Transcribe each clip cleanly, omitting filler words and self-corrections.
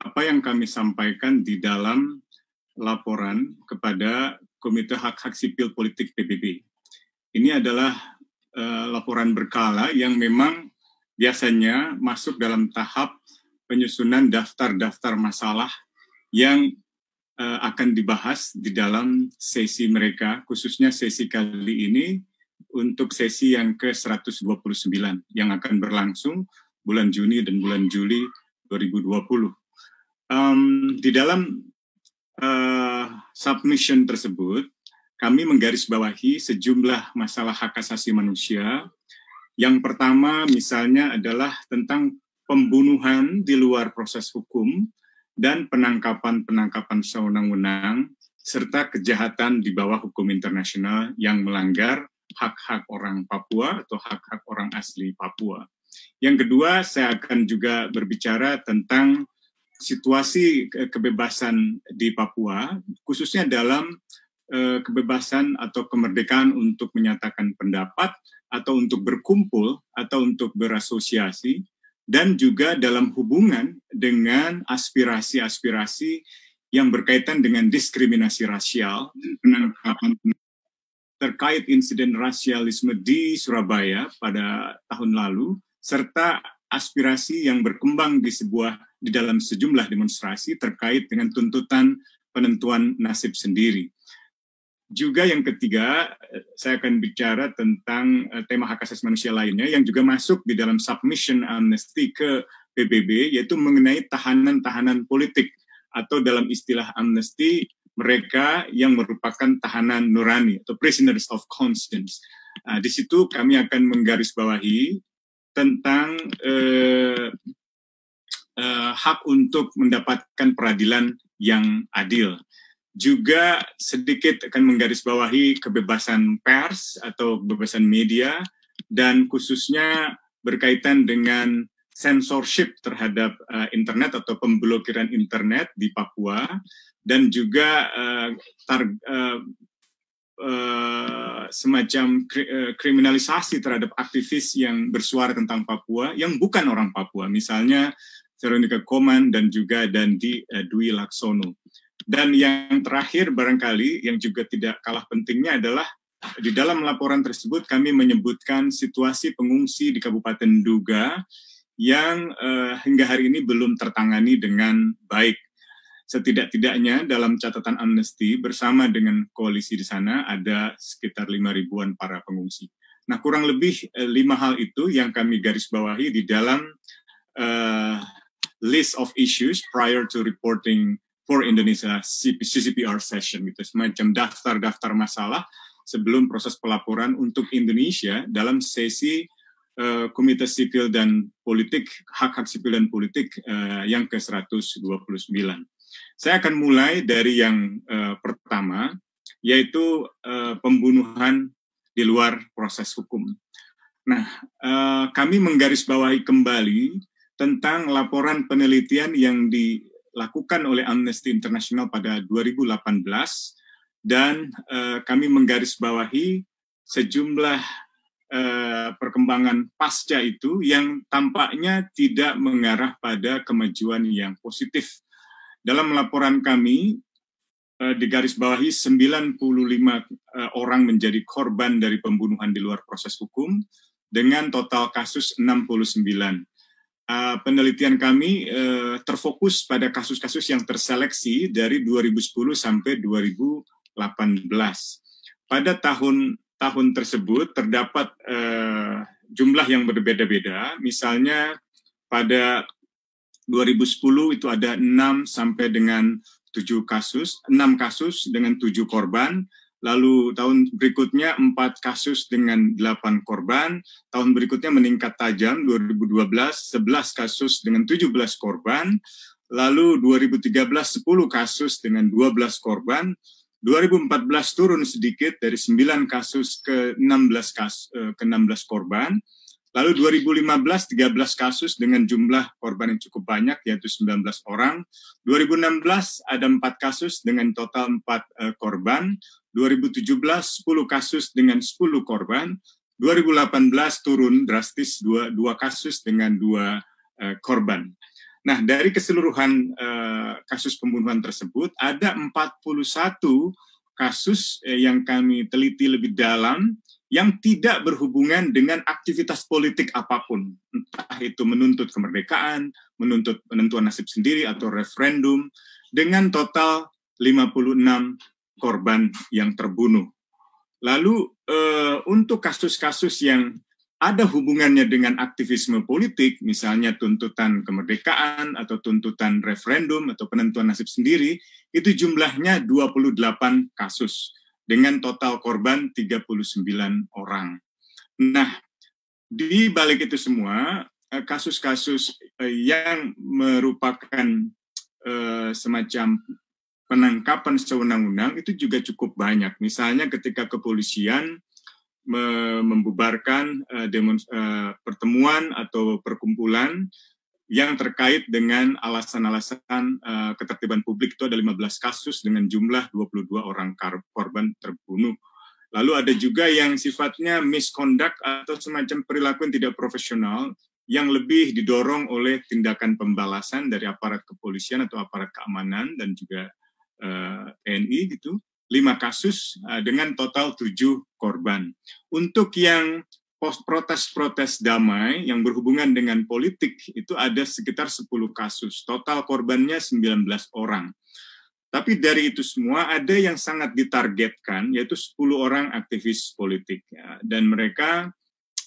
apa yang kami sampaikan di dalam laporan kepada Komite Hak-Hak Sipil Politik PBB. Ini adalah laporan berkala yang memang biasanya masuk dalam tahap penyusunan daftar-daftar masalah yang akan dibahas di dalam sesi mereka, khususnya sesi kali ini untuk sesi yang ke-129 yang akan berlangsung bulan Juni dan bulan Juli 2020. Di dalam submission tersebut, kami menggarisbawahi sejumlah masalah hak asasi manusia. Yang pertama misalnya adalah tentang pembunuhan di luar proses hukum dan penangkapan-penangkapan sewenang-wenang, serta kejahatan di bawah hukum internasional yang melanggar hak-hak orang Papua atau hak-hak orang asli Papua. Yang kedua, saya akan juga berbicara tentang situasi kebebasan di Papua, khususnya dalam kebebasan atau kemerdekaan untuk menyatakan pendapat, atau untuk berkumpul, atau untuk berasosiasi, dan juga dalam hubungan dengan aspirasi-aspirasi yang berkaitan dengan diskriminasi rasial, penangkapan terkait insiden rasialisme di Surabaya pada tahun lalu, serta aspirasi yang berkembang di dalam sejumlah demonstrasi terkait dengan tuntutan penentuan nasib sendiri. Juga yang ketiga, saya akan bicara tentang tema hak asasi manusia lainnya yang juga masuk di dalam submission amnesty ke PBB, yaitu mengenai tahanan-tahanan politik atau dalam istilah amnesty mereka yang merupakan tahanan nurani atau prisoners of conscience. Di situ kami akan menggarisbawahi tentang hak untuk mendapatkan peradilan yang adil. Juga sedikit akan menggarisbawahi kebebasan pers atau kebebasan media dan khususnya berkaitan dengan censorship terhadap internet atau pemblokiran internet di Papua dan juga semacam kriminalisasi terhadap aktivis yang bersuara tentang Papua yang bukan orang Papua, misalnya Veronica Koman dan juga Dandi Dwi Laksono. Dan yang terakhir barangkali yang juga tidak kalah pentingnya adalah di dalam laporan tersebut kami menyebutkan situasi pengungsi di Kabupaten Duga yang hingga hari ini belum tertangani dengan baik. Setidak-tidaknya dalam catatan amnesty bersama dengan koalisi di sana ada sekitar 5.000-an para pengungsi. Nah, kurang lebih 5 hal itu yang kami garisbawahi di dalam list of issues prior to reporting for Indonesia CCPR session, gitu, semacam daftar-daftar masalah sebelum proses pelaporan untuk Indonesia dalam sesi Komite Sipil dan Politik, Hak-Hak Sipil dan Politik yang ke-129. Saya akan mulai dari yang pertama, yaitu pembunuhan di luar proses hukum. Nah, kami menggarisbawahi kembali tentang laporan penelitian yang dilakukan oleh Amnesty International pada 2018 dan kami menggarisbawahi sejumlah perkembangan pasca itu yang tampaknya tidak mengarah pada kemajuan yang positif. Dalam laporan kami digarisbawahi 95 orang menjadi korban dari pembunuhan di luar proses hukum dengan total kasus 69. Penelitian kami terfokus pada kasus-kasus yang terseleksi dari 2010 sampai 2018. Pada tahun tersebut terdapat jumlah yang berbeda-beda. Misalnya pada 2010 itu ada 6 sampai dengan 7 kasus, 6 kasus dengan 7 korban. Lalu tahun berikutnya 4 kasus dengan 8 korban, tahun berikutnya meningkat tajam 2012 11 kasus dengan 17 korban, lalu 2013 10 kasus dengan 12 korban, 2014 turun sedikit dari 9 kasus ke 16 korban, lalu 2015 13 kasus dengan jumlah korban yang cukup banyak yaitu 19 orang, 2016 ada 4 kasus dengan total 4 korban, 2017 10 kasus dengan 10 korban, 2018 turun drastis 2 kasus dengan 2 korban. Nah, dari keseluruhan kasus pembunuhan tersebut, ada 41 kasus yang kami teliti lebih dalam yang tidak berhubungan dengan aktivitas politik apapun. Entah itu menuntut kemerdekaan, menuntut penentuan nasib sendiri, atau referendum, dengan total 56 korban yang terbunuh. Lalu untuk kasus-kasus yang ada hubungannya dengan aktivisme politik, misalnya tuntutan kemerdekaan atau tuntutan referendum atau penentuan nasib sendiri, itu jumlahnya 28 kasus dengan total korban 39 orang. Nah, di balik itu semua, kasus-kasus yang merupakan semacam penangkapan sewenang-wenang itu juga cukup banyak. Misalnya ketika kepolisian membubarkan pertemuan atau perkumpulan yang terkait dengan alasan-alasan ketertiban publik, itu ada 15 kasus dengan jumlah 22 orang korban terbunuh. Lalu ada juga yang sifatnya misconduct atau semacam perilaku yang tidak profesional yang lebih didorong oleh tindakan pembalasan dari aparat kepolisian atau aparat keamanan dan juga TNI gitu. 5 kasus dengan total 7 korban. Untuk yang protes-protes damai yang berhubungan dengan politik itu ada sekitar 10 kasus. Total korbannya 19 orang. Tapi dari itu semua ada yang sangat ditargetkan, yaitu 10 orang aktivis politik. Dan mereka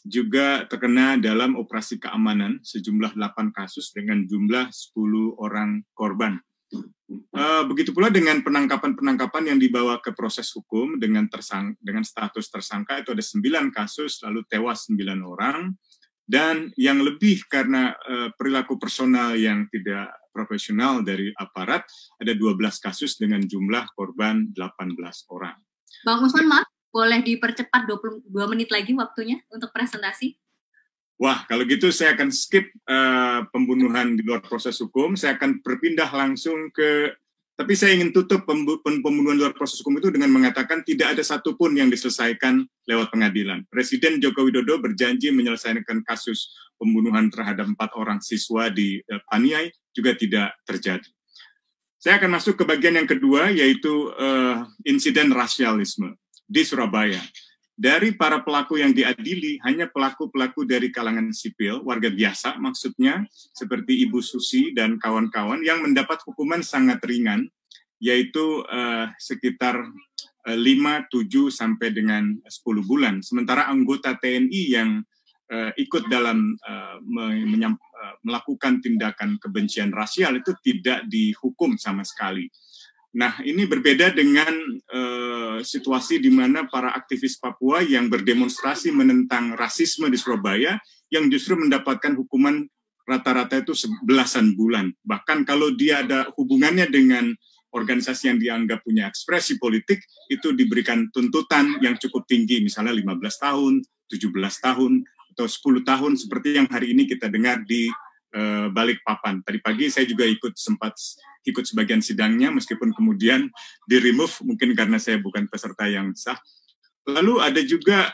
juga terkena dalam operasi keamanan sejumlah 8 kasus dengan jumlah 10 orang korban. Begitu pula dengan penangkapan-penangkapan yang dibawa ke proses hukum dengan status tersangka itu ada 9 kasus, lalu tewas 9 orang, dan yang lebih karena perilaku personal yang tidak profesional dari aparat, ada 12 kasus dengan jumlah korban 18 orang. Bang Usman, maaf, boleh dipercepat 22 menit lagi waktunya untuk presentasi? Wah, kalau gitu saya akan skip pembunuhan di luar proses hukum. Saya akan berpindah langsung tapi saya ingin tutup pembunuhan di luar proses hukum itu dengan mengatakan tidak ada satupun yang diselesaikan lewat pengadilan. Presiden Joko Widodo berjanji menyelesaikan kasus pembunuhan terhadap 4 orang siswa di Paniai, juga tidak terjadi. Saya akan masuk ke bagian yang kedua, yaitu insiden rasialisme di Surabaya. Dari para pelaku yang diadili, hanya pelaku-pelaku dari kalangan sipil, warga biasa maksudnya, seperti Ibu Susi dan kawan-kawan yang mendapat hukuman sangat ringan, yaitu sekitar 5, 7, sampai dengan 10 bulan. Sementara anggota TNI yang ikut dalam melakukan tindakan kebencian rasial itu tidak dihukum sama sekali. Nah, ini berbeda dengan situasi di mana para aktivis Papua yang berdemonstrasi menentang rasisme di Surabaya yang justru mendapatkan hukuman rata-rata itu belasan bulan. Bahkan kalau dia ada hubungannya dengan organisasi yang dianggap punya ekspresi politik, itu diberikan tuntutan yang cukup tinggi, misalnya 15 tahun, 17 tahun, atau 10 tahun, seperti yang hari ini kita dengar di Balikpapan. Tadi pagi saya juga sempat ikut sebagian sidangnya, meskipun kemudian di-remove, mungkin karena saya bukan peserta yang sah. Lalu ada juga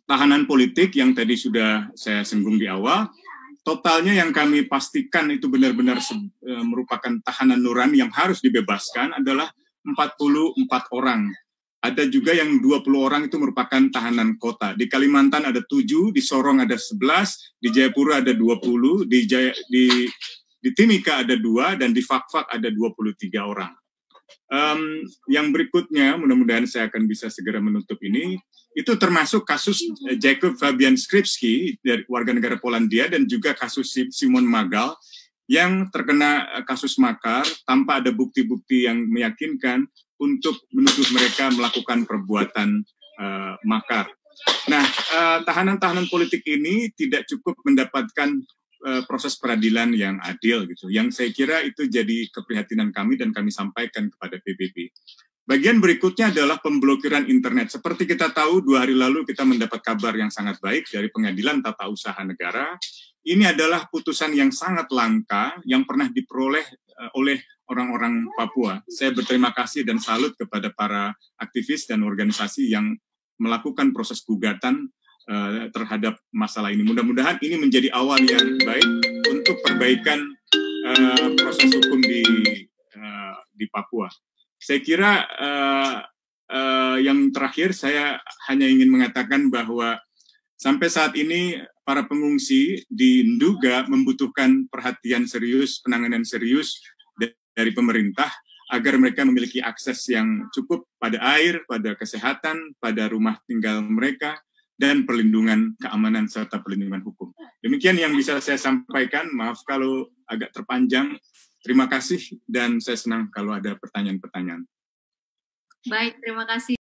tahanan politik yang tadi sudah saya singgung di awal. Totalnya yang kami pastikan itu benar-benar merupakan tahanan nurani yang harus dibebaskan adalah 44 orang. Ada juga yang 20 orang itu merupakan tahanan kota. Di Kalimantan ada 7, di Sorong ada 11, di Jayapura ada 20, di Timika ada 2, dan di Fakfak ada 23 orang. Yang berikutnya, mudah-mudahan saya akan bisa segera menutup ini, itu termasuk kasus Jakub Fabian Skripski, dari warga negara Polandia, dan juga kasus Simon Magal, yang terkena kasus makar tanpa ada bukti-bukti yang meyakinkan untuk menuduh mereka melakukan perbuatan makar. Nah, tahanan-tahanan politik ini tidak cukup mendapatkan proses peradilan yang adil gitu. Yang saya kira itu jadi keprihatinan kami dan kami sampaikan kepada PBB. Bagian berikutnya adalah pemblokiran internet. Seperti kita tahu, 2 hari lalu kita mendapat kabar yang sangat baik dari Pengadilan Tata Usaha Negara. Ini adalah putusan yang sangat langka yang pernah diperoleh oleh orang-orang Papua. Saya berterima kasih dan salut kepada para aktivis dan organisasi yang melakukan proses gugatan terhadap masalah ini. Mudah-mudahan ini menjadi awal yang baik untuk untuk perbaikan proses hukum di Papua. Saya kira yang terakhir saya hanya ingin mengatakan bahwa sampai saat ini para pengungsi di Nduga membutuhkan perhatian serius, penanganan serius dari pemerintah agar mereka memiliki akses yang cukup pada air, pada kesehatan, pada rumah tinggal mereka, dan perlindungan keamanan serta perlindungan hukum. Demikian yang bisa saya sampaikan. Maaf kalau agak terpanjang. Terima kasih dan saya senang kalau ada pertanyaan-pertanyaan. Baik, terima kasih.